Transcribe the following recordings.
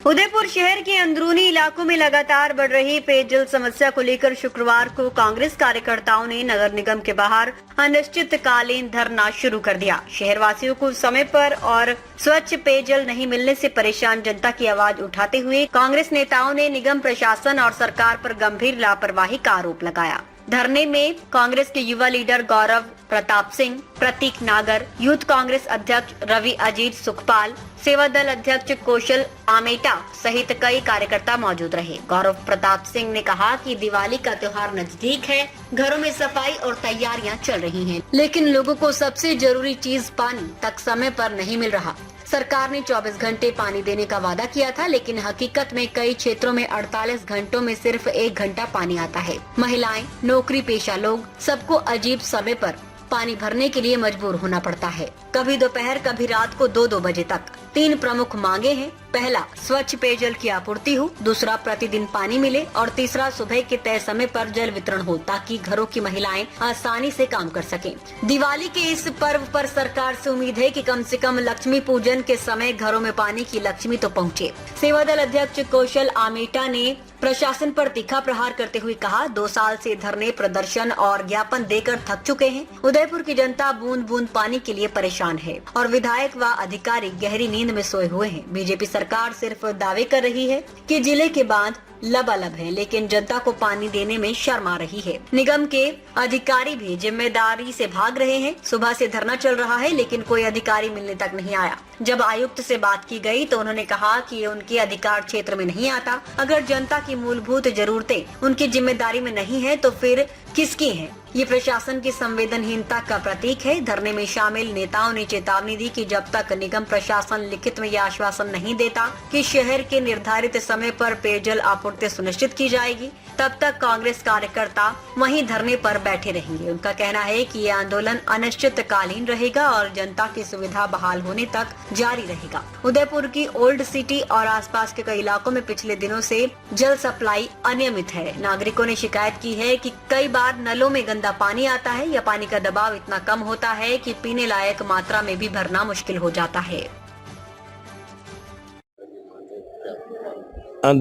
उदयपुर शहर के अंदरूनी इलाकों में लगातार बढ़ रही पेयजल समस्या को लेकर शुक्रवार को कांग्रेस कार्यकर्ताओं ने नगर निगम के बाहर अनिश्चितकालीन धरना शुरू कर दिया। शहरवासियों को समय पर और स्वच्छ पेयजल नहीं मिलने से परेशान जनता की आवाज उठाते हुए कांग्रेस नेताओं ने निगम प्रशासन और सरकार पर गंभीर लापरवाही का आरोप लगाया। धरने में कांग्रेस के युवा लीडर गौरव प्रताप सिंह, प्रतीक नागर, यूथ कांग्रेस अध्यक्ष रवि अजीत सुखपाल, सेवा दल अध्यक्ष कौशल आमेटा सहित कई कार्यकर्ता मौजूद रहे। गौरव प्रताप सिंह ने कहा कि दिवाली का त्योहार नजदीक है, घरों में सफाई और तैयारियां चल रही हैं, लेकिन लोगों को सबसे जरूरी चीज पानी तक समय पर नहीं मिल रहा। सरकार ने 24 घंटे पानी देने का वादा किया था, लेकिन हकीकत में कई क्षेत्रों में 48 घंटों में सिर्फ 1 घंटा पानी आता है। महिलाएं, नौकरी पेशा लोग, सबको अजीब समय पर पानी भरने के लिए मजबूर होना पड़ता है, कभी दोपहर कभी रात को 2-2 बजे तक। 3 प्रमुख मांगे हैं। पहला, स्वच्छ पेयजल की आपूर्ति हो, दूसरा, प्रतिदिन पानी मिले और तीसरा, सुबह के तय समय पर जल वितरण हो ताकि घरों की महिलाएं आसानी से काम कर सकें। दिवाली के इस पर्व पर सरकार से उम्मीद है कि कम से कम लक्ष्मी पूजन के समय घरों में पानी की लक्ष्मी तो पहुंचे। सेवा दल अध्यक्ष कौशल आमेटा ने प्रशासन पर तीखा प्रहार करते हुए कहा, 2 साल से धरने, प्रदर्शन और ज्ञापन देकर थक चुके हैं। उदयपुर की जनता बूंद बूंद पानी के लिए परेशान है और विधायक व अधिकारी गहरी नींद में सोए हुए हैं। बीजेपी सरकार सिर्फ दावे कर रही है कि जिले के बांध लबालब है, लेकिन जनता को पानी देने में शर्म आ रही है। निगम के अधिकारी भी जिम्मेदारी से भाग रहे हैं। सुबह से धरना चल रहा है, लेकिन कोई अधिकारी मिलने तक नहीं आया। जब आयुक्त से बात की गई तो उन्होंने कहा कि ये उनके अधिकार क्षेत्र में नहीं आता। अगर जनता की मूलभूत जरूरतें उनकी जिम्मेदारी में नहीं है तो फिर किसकी है? ये प्रशासन की संवेदनहीनता का प्रतीक है। धरने में शामिल नेताओं ने चेतावनी दी कि जब तक निगम प्रशासन लिखित में यह आश्वासन नहीं देता कि शहर के निर्धारित समय पर पेयजल आपूर्ति सुनिश्चित की जाएगी, तब तक कांग्रेस कार्यकर्ता वहीं धरने पर बैठे रहेंगे। उनका कहना है कि ये आंदोलन अनिश्चितकालीन रहेगा और जनता की सुविधा बहाल होने तक जारी रहेगा। उदयपुर की ओल्ड सिटी और आसपास के कई इलाकों में पिछले दिनों से जल सप्लाई अनियमित है। नागरिकों ने शिकायत की है कि कई बार नलों में गंदा पानी आता है या पानी का दबाव इतना कम होता है कि पीने लायक मात्रा में भी भरना मुश्किल हो जाता है।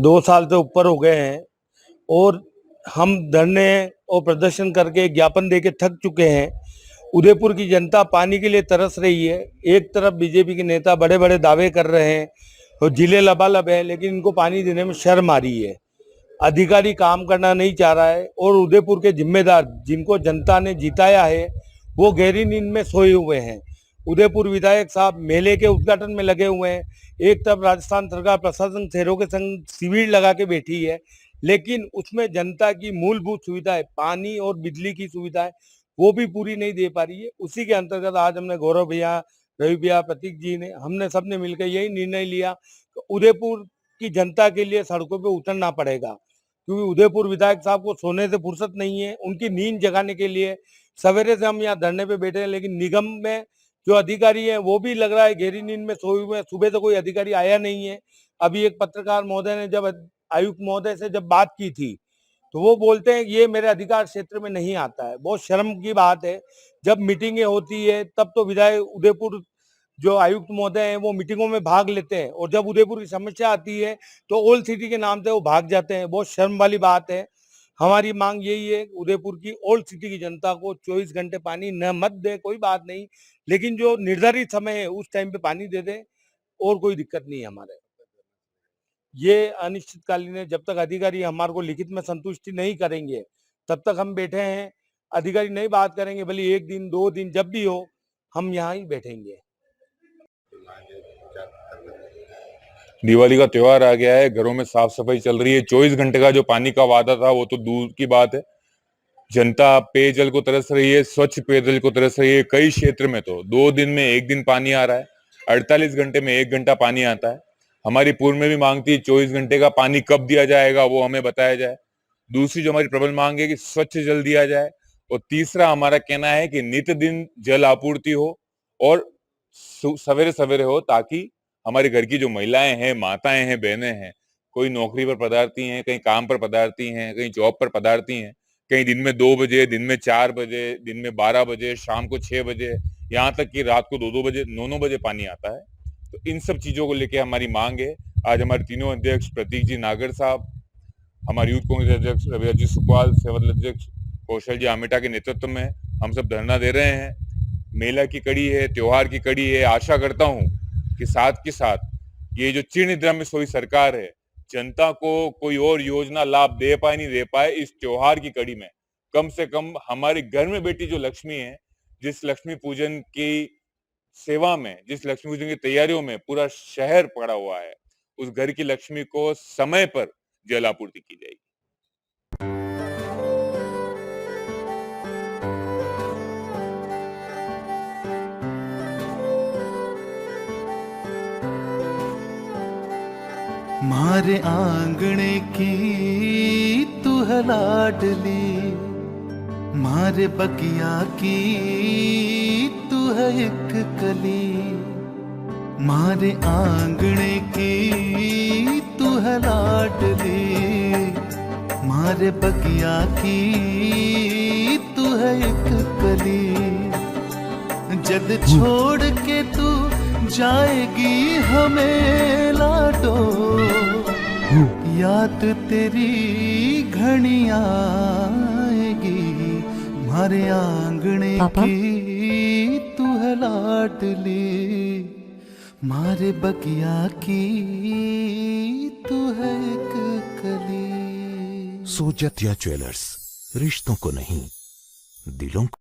2 साल से ऊपर हो गए हैं और हम धरने और प्रदर्शन करके ज्ञापन देके थक चुके हैं। उदयपुर की जनता पानी के लिए तरस रही है। एक तरफ बीजेपी के नेता बड़े बड़े दावे कर रहे हैं और जिले लबालब है, लेकिन इनको पानी देने में शर्म आ रही है। अधिकारी काम करना नहीं चाह रहा है और उदयपुर के जिम्मेदार जिनको जनता ने जिताया है वो गहरी नींद में सोए हुए हैं। उदयपुर विधायक साहब मेले के उद्घाटन में लगे हुए हैं। एक तरफ राजस्थान सरकार प्रशासन शहरों के संग शिविर लगा के बैठी है, लेकिन उसमें जनता की मूलभूत सुविधाएं, पानी और बिजली की सुविधाएं, वो भी पूरी नहीं दे पा रही है। उसी के अंतर्गत आज हमने गौरव भैया, रवि भैया, प्रतीक जी ने, हमने सबने मिलकर यही निर्णय लिया कि उदयपुर की जनता के लिए सड़कों पे उतरना पड़ेगा, क्योंकि उदयपुर विधायक साहब को सोने से फुर्सत नहीं है। उनकी नींद जगाने के लिए सवेरे से हम यहाँ धरने पे बैठे हैं, लेकिन निगम में जो अधिकारी है वो भी लग रहा है गहरी नींद में सोए हुए हैं। सुबह से कोई अधिकारी आया नहीं है। अभी एक पत्रकार महोदय ने जब आयुक्त महोदय से जब बात की थी तो वो बोलते हैं ये मेरे अधिकार क्षेत्र में नहीं आता है। बहुत शर्म की बात है। जब मीटिंगें होती है तब तो विधायक उदयपुर जो आयुक्त महोदय हैं वो मीटिंगों में भाग लेते हैं, और जब उदयपुर की समस्या आती है तो ओल्ड सिटी के नाम से वो भाग जाते हैं। बहुत शर्म वाली बात है। हमारी मांग यही है, उदयपुर की ओल्ड सिटी की जनता को 24 घंटे पानी न मत दे, कोई बात नहीं, लेकिन जो निर्धारित समय है उस टाइम पे पानी दे दे, और कोई दिक्कत नहीं है हमारे। ये अनिश्चितकालीन है। जब तक अधिकारी हमारे को लिखित में संतुष्टि नहीं करेंगे तब तक हम बैठे हैं। अधिकारी नहीं बात करेंगे, भले 1 दिन 2 दिन जब भी हो, हम यहाँ ही बैठेंगे। दिवाली का त्योहार आ गया है, घरों में साफ सफाई चल रही है। 24 घंटे का जो पानी का वादा था वो तो दूर की बात है। जनता पेयजल को तरस रही है, स्वच्छ पेयजल को तरस रही है। कई क्षेत्र में तो 2 दिन में 1 दिन पानी आ रहा है, 48 घंटे में 1 घंटा पानी आता है। हमारी पूर्व में भी मांग थी 24 घंटे का पानी कब दिया जाएगा वो हमें बताया जाए। दूसरी जो हमारी प्रबल मांग है कि स्वच्छ जल दिया जाए, और तीसरा हमारा कहना है कि नित्य दिन जल आपूर्ति हो और सवेरे सवेरे हो, ताकि हमारे घर की जो महिलाएं हैं, माताएं हैं, बहनें हैं, कोई नौकरी पर पधारती हैं, कहीं काम पर पधारती हैं, कहीं जॉब पर पधारती हैं, कहीं दिन में 2 बजे, दिन में 4 बजे, दिन में 12 बजे, शाम को 6 बजे, यहाँ तक कि रात को 2-2 बजे, 9-9 बजे पानी आता है। तो इन सब चीजों को लेके हमारी मांग है। आज हमारे तीनों अध्यक्ष प्रतीक जी नागर साहब, हमारे यूथ कांग्रेस अध्यक्ष रविराज जी सुकवाल, सेवा अध्यक्ष कौशल जी आमेटा के नेतृत्व में हम सब धरना दे रहे हैं। मेला की कड़ी है, त्योहार की कड़ी है। आशा करता हूं कि साथ के साथ ये जो चीर्ण निद्रा में सोई सरकार है, जनता को कोई और योजना लाभ दे पाए नहीं दे पाए, इस त्योहार की कड़ी में कम से कम हमारे घर में बेटी जो लक्ष्मी है, जिस लक्ष्मी पूजन की सेवा में, जिस लक्ष्मी पूजन की तैयारियों में पूरा शहर पड़ा हुआ है, उस घर की लक्ष्मी को समय पर जल आपूर्ति की जाएगी। मारे आंगणे की तू है लाडली, मारे बगिया की तू है एक कली, मारे आंगणे की तू है लाडली, मारे बगिया की तू है एक कली। जद छोड़ के तू जाएगी हमें लाडो, याद तेरी घनी आएगी, मारे आंगणे की तू है लाडली, मारे बगिया की तू है एक कली। सोजतिया ज्वेलर्स, रिश्तों को नहीं दिलों को